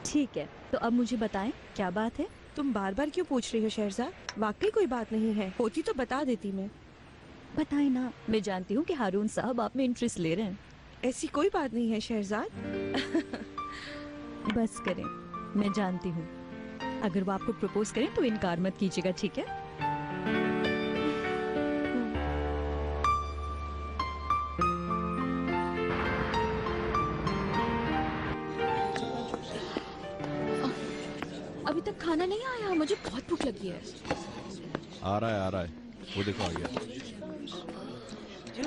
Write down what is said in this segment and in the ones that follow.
ठीक है, तो अब मुझे बताएं क्या बात है। तुम बार बार क्यों पूछ रही हो शहरज़ाद? वाकई कोई बात नहीं है, होती तो बता देती मैं। बताएं ना, मैं जानती हूँ कि हारून साहब आप में इंटरेस्ट ले रहे हैं। ऐसी कोई बात नहीं है शहरज़ाद। बस करें, मैं जानती हूँ। अगर वो आपको प्रपोज करें तो इनकार मत कीजिएगा, ठीक है? अभी तक खाना नहीं आया, मुझे बहुत भूख लगी है। आ रहा है, वो देखो आ गया।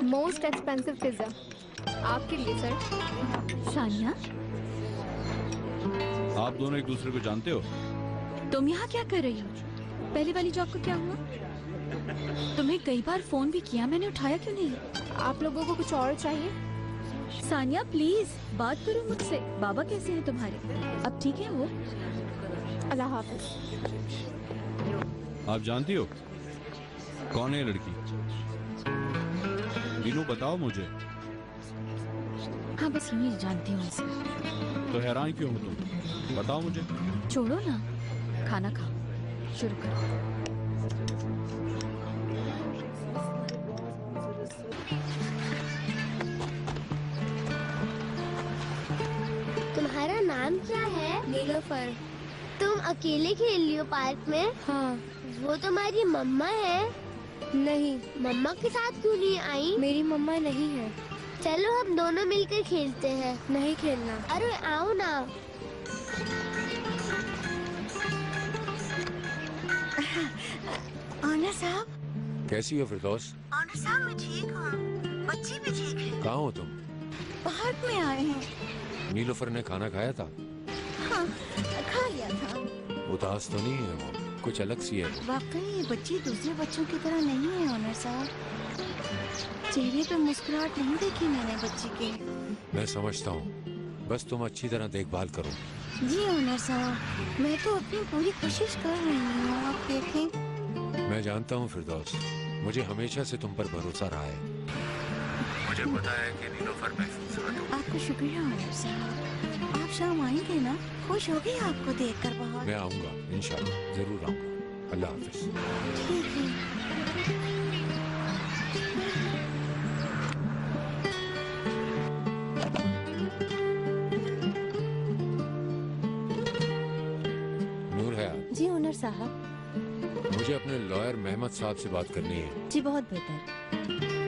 मोस्ट एक्सपेंसिव पिज्जा आपके लिए सर। सानिया, आप दोनों एक दूसरे को जानते हो? तुम यहाँ क्या कर रही हो? पहले वाली जॉब को क्या हुआ? तुम्हें कई बार फोन भी किया, मैंने उठाया क्यों नहीं? आप लोगों को कुछ और चाहिए? सानिया प्लीज बात करो मुझसे। बाबा कैसे हैं तुम्हारे? अब ठीक है वो? अल्लाह हाफिज। आप जानती हो कौन है ये लड़की? मीनू बताओ मुझे। हाँ बस यूं ही जानती हूँ इसे। तो हैरान क्यों हो तुम? बताओ मुझे। छोड़ो ना, खाना खाओ, शुरू करो। तुम्हारा नाम क्या है? नीलोफर। तुम अकेले खेल रही हो पार्क में? हाँ। वो तुम्हारी मम्मा है? नहीं, मम्मा के साथ क्यों नहीं आई? मेरी मम्मा नहीं है। चलो हम दोनों मिलकर खेलते हैं। नहीं खेलना। अरे आओ ना। ऑनर साहब। कैसी हो फिरदौस? ऑनर साहब मैं ठीक हूँ, बच्ची भी ठीक है। कहाँ हो तुम? पार्क में आए हैं। नीलोफर ने खाना खाया था? हाँ, खा लिया था। उदास तो नहीं है वो? कुछ अलग सी है वो। वाकई ये बच्ची दूसरे बच्चों की तरह नहीं है ऑनर साहब। चेहरे पे मुस्कुराहट नहीं देखी मैंने बच्ची के। मैं समझता हूँ, बस तुम अच्छी तरह देखभाल करो। जी ऑनर साहब, मैं तो अपनी पूरी कोशिश कर रही हूँ, आप देखें। मैं जानता हूँ फिरदौस, मुझे हमेशा से तुम पर भरोसा रहा है। मुझे पता है कि नीलोफर महफूज है। आपको शुक्रिया ऑनर साहब। आप शाम आएंगे ना? खुश होगी आपको देखकर बहुत। मैं आऊँगा, इंशाल्लाह जरूर आऊँगा। अल्लाह हाफिज। ठीक है। नूर है जी ओनर साहब। मुझे अपने लॉयर मेहमद साहब से बात करनी है। जी बहुत बेहतर।